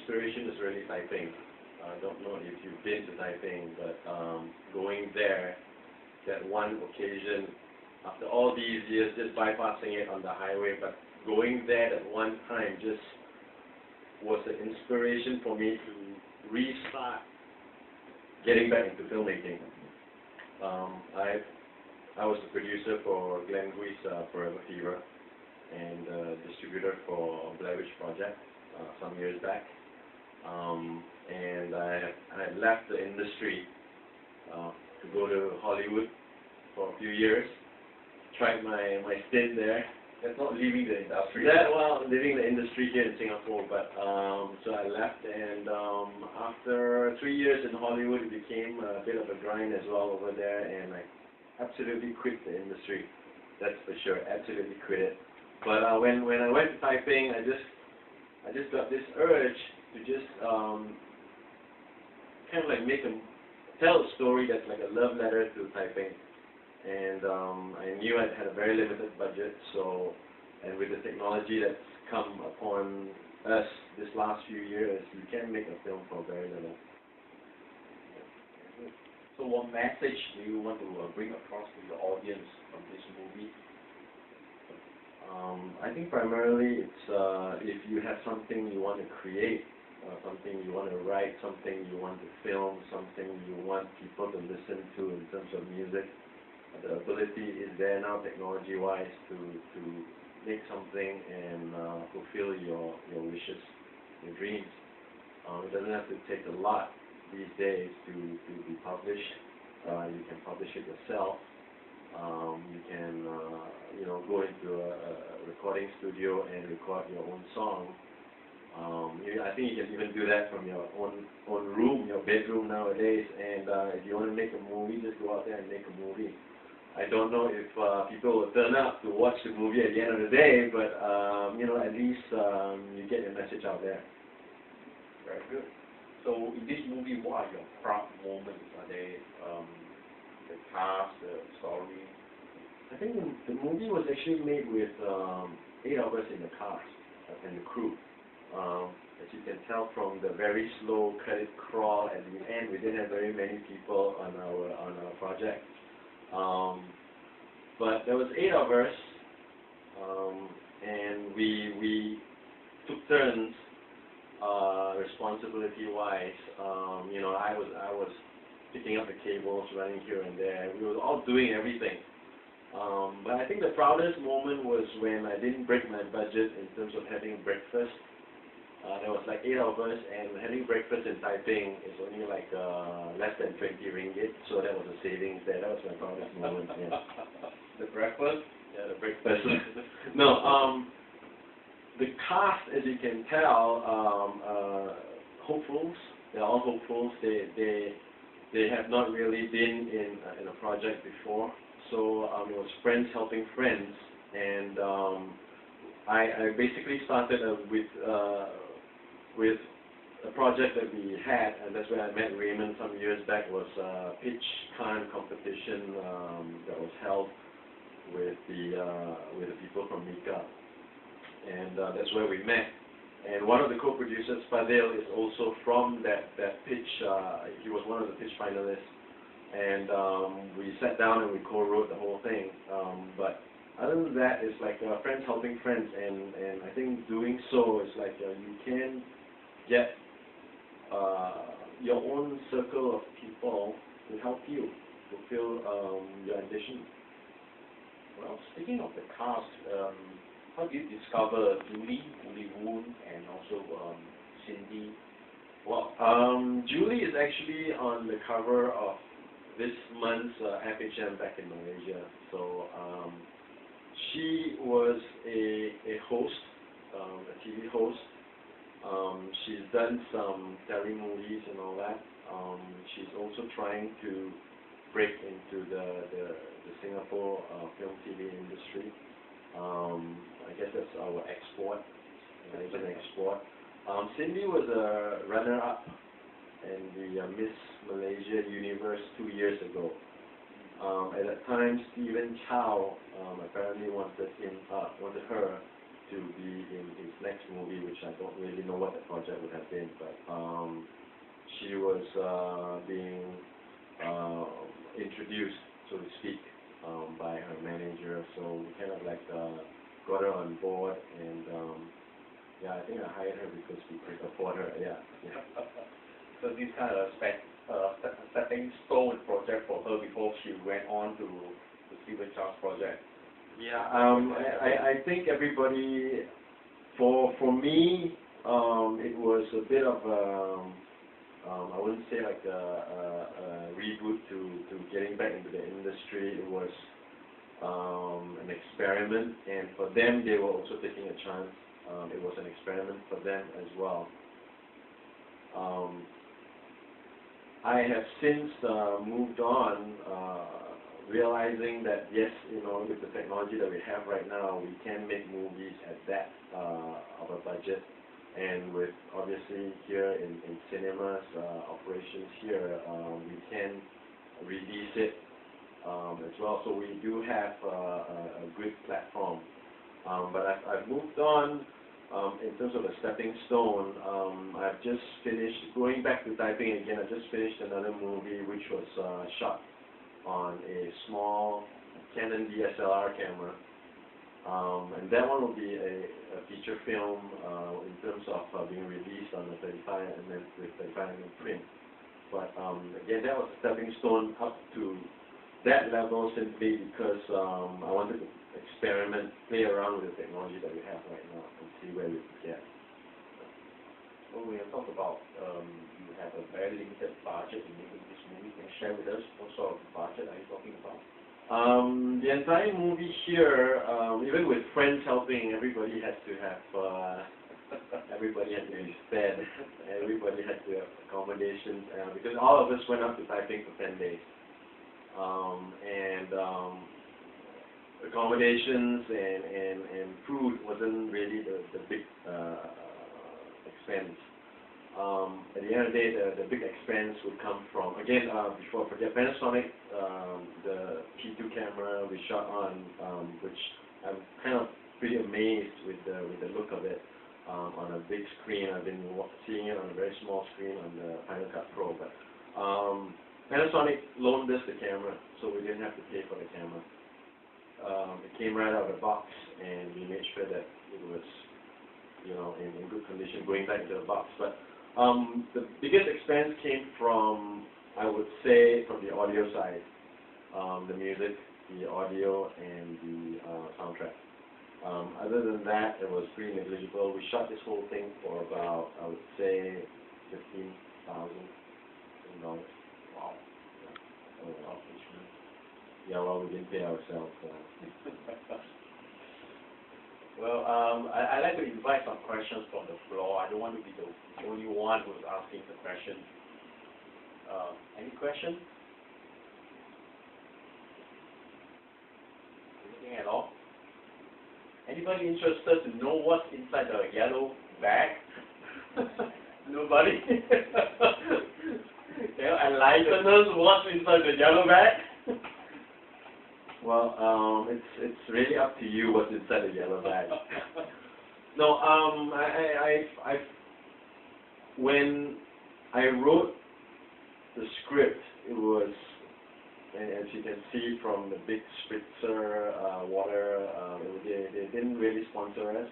inspiration is really Taiping. I don't know if you've been to Taiping, but going there, that one occasion, after all these years, just bypassing it on the highway, but going there at one time just was an inspiration for me to restart getting back into filmmaking. I was the producer for Glenn Hui's Forever Fever and distributor for Blair Witch Project some years back. And I had left the industry to go to Hollywood for a few years. Tried my stint there. That's not leaving the industry. Well, leaving the industry here in Singapore, but so I left, and after 3 years in Hollywood, it became a bit of a grind as well over there, and I absolutely quit the industry. That's for sure. Absolutely quit it. But when I went to Taiping, I just got this urge to just kind of like tell a story that's like a love letter to Taiping. And I knew I had a very limited budget, so, and with the technology that's come upon us this last few years, you can make a film for very little. So what message do you want to bring across to the audience from this movie? I think primarily it's if you have something you want to create, something you want to write, something you want to film, something you want people to listen to in terms of music, the ability is there now technology-wise to make something and fulfill your wishes, your dreams. It doesn't have to take a lot these days to be published. You can publish it yourself. You can go into a recording studio and record your own song. I think you can even do that from your own room, your bedroom nowadays. And if you want to make a movie, just go out there and make a movie. I don't know if people will turn up to watch the movie at the end of the day, but at least you get your message out there. Very good. So in this movie, what are your proud moments? Are they the cast, the story? I think the movie was actually made with 8 of us in the cast and the crew. As you can tell from the very slow credit crawl at the end, we didn't have very many people on our project. But there was 8 of us, and we took turns responsibility-wise. I was picking up the cables, running here and there. We were all doing everything. But I think the proudest moment was when I didn't break my budget in terms of having breakfast. There was like 8 of us, and having breakfast in Taiping is only like less than 20 ringgit, so that was a savings there. That was my proudest moment. Yeah. The breakfast? Yeah, the breakfast. No, the cast, as you can tell, hopefuls. They're all hopefuls. They have not really been in a project before, so it was friends helping friends, and I basically started with a project that we had, and that's where I met Raymond some years back. Was a pitch time competition that was held with the people from Mika, and that's where we met. And one of the co-producers, Fadil, is also from that pitch. He was one of the pitch finalists, and we sat down and we co-wrote the whole thing. But other than that, it's like friends helping friends, and I think doing so is like you can get your own circle of people to help you fulfill your ambition. Well, speaking of the cast, how did you discover Julie Woon, and also Cindy? Well, Julie is actually on the cover of this month's FHM back in Malaysia. So she was a host, a TV host. She's done some tele movies and all that. She's also trying to break into the Singapore film TV industry. I guess that's our export, Malaysian export. Cindy was a runner-up in the Miss Malaysia Universe 2 years ago. At that time, Stephen Chow apparently wanted her to be in his next movie, which I don't really know what the project would have been, but she was being introduced, so to speak, by her manager. So we kind of like got her on board, and yeah, I think I hired her because we could afford her. Yeah. So this kind of stepping stone project for her before she went on to the Stephen Chang's project. Yeah, I think everybody, for me, it was a bit of I wouldn't say like a reboot to getting back into the industry. It was an experiment, and for them, they were also taking a chance. It was an experiment for them as well. I have since moved on, realizing that yes, with the technology that we have right now, we can make movies at that of a budget, and with obviously here in Sinema's operations here, we can release it as well. So we do have a good platform, but I've moved on. In terms of a stepping stone, I've just finished, going back to typing again, I just finished another movie which was shot on a small Canon DSLR camera, and that one will be a feature film in terms of being released on the 35mm with 35mm print. But again, that was a stepping stone up to that level simply because I wanted to experiment, play around with the technology that we have right now and see where we can get. Well, we have talked about you have a very limited budget in making this movie. Can you share with us what sort of budget are you talking about? The entire movie here, even with friends helping, everybody had to have everybody had to be fed, everybody had to have accommodations, because all of us went up to Taipei for 10 days. And accommodations and food wasn't really the big expense. At the end of the day, the big expense would come from, again, before I forget, Panasonic, the P2 camera we shot on, which I'm kind of pretty amazed with the look of it on a big screen. I've been seeing it on a very small screen on the Final Cut Pro, but Panasonic loaned us the camera, so we didn't have to pay for the camera. It came right out of the box, and we made sure that it was, in good condition going back into the box. But the biggest expense came from, I would say, from the audio side, the music, the audio, and the soundtrack. Other than that, it was pretty negligible. We shot this whole thing for about, I would say, $15,000. Wow. Oh, wow. Yeah, well, we didn't pay ourselves. Well, I'd like to invite some questions from the floor. I don't want to be the only one who's asking the question. Any question? Anything at all? Anybody interested to know what's inside the yellow bag? Nobody? Can you enlighten us what's inside the yellow bag? Well, it's really up to you what's inside the yellow bag. No, when I wrote the script, it was, and as you can see from the big spritzer water, they didn't really sponsor us.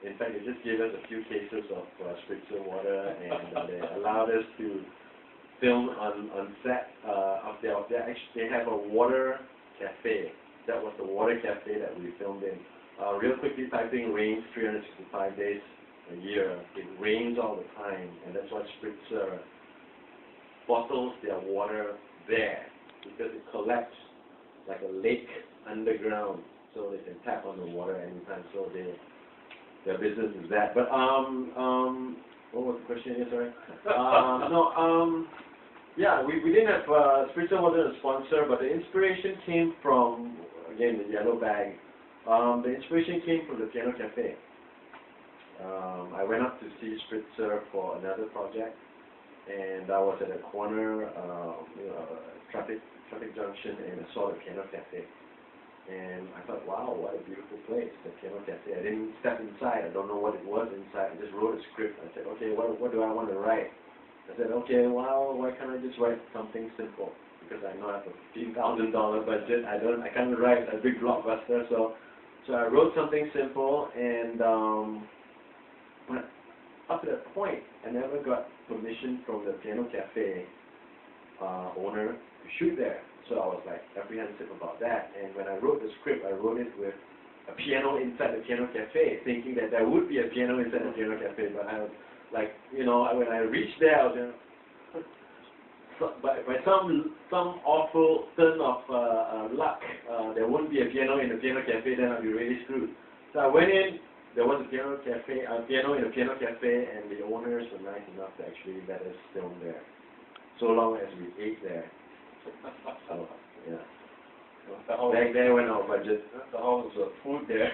In fact, they just gave us a few cases of spritzer water, and they allowed us to film on set. They have a water cafe. That was the water cafe that we filmed in. Real quickly, Taiping rains 365 days a year. It rains all the time, and that's why Spritzer bottles their water there, because it collects like a lake underground, so they can tap on the water anytime. So their business is that. But what was the question again? Sorry. Yeah, we didn't have, Spritzer wasn't a sponsor, but the inspiration came from, again, the yellow bag. The inspiration came from the Piano Cafe. I went up to see Spritzer for another project, and I was at a corner, traffic junction, and I saw the Piano Cafe. And I thought, wow, what a beautiful place, the piano cafe. I didn't step inside. I don't know what it was inside. I just wrote a script. I said, okay, what do I want to write? I said, okay, well, why can't I just write something simple? Because I know I have a $15,000 budget. I can't write a big blockbuster. So I wrote something simple, and but up to that point, I never got permission from the piano cafe owner to shoot there. So I was like apprehensive about that. And when I wrote the script, I wrote it with a piano inside the piano cafe, thinking that there would be a piano inside the piano cafe. But I was like, you know, when I reached there, I was, you know, by some awful turn of luck, there wouldn't be a piano in the piano cafe. Then I'd be really screwed. So I went in. There was a piano in the piano cafe, and the owners were nice enough to actually let us film there, so long as we ate there. So, yeah. Back there when our budget, the house was food there.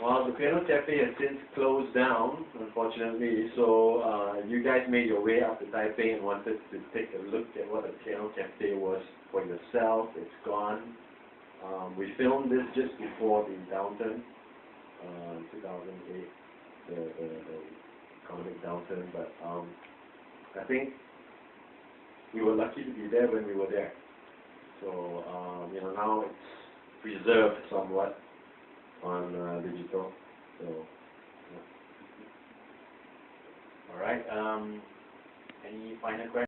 Well, the piano cafe has since closed down, unfortunately, so you guys made your way up to Taipei and wanted to take a look at what a piano cafe was for yourself. It's gone. We filmed this just before the downturn, 2008, the economic downturn, but I think we were lucky to be there when we were there. So, you know, now it's preserved somewhat on digital. So, yeah. All right. Any final questions?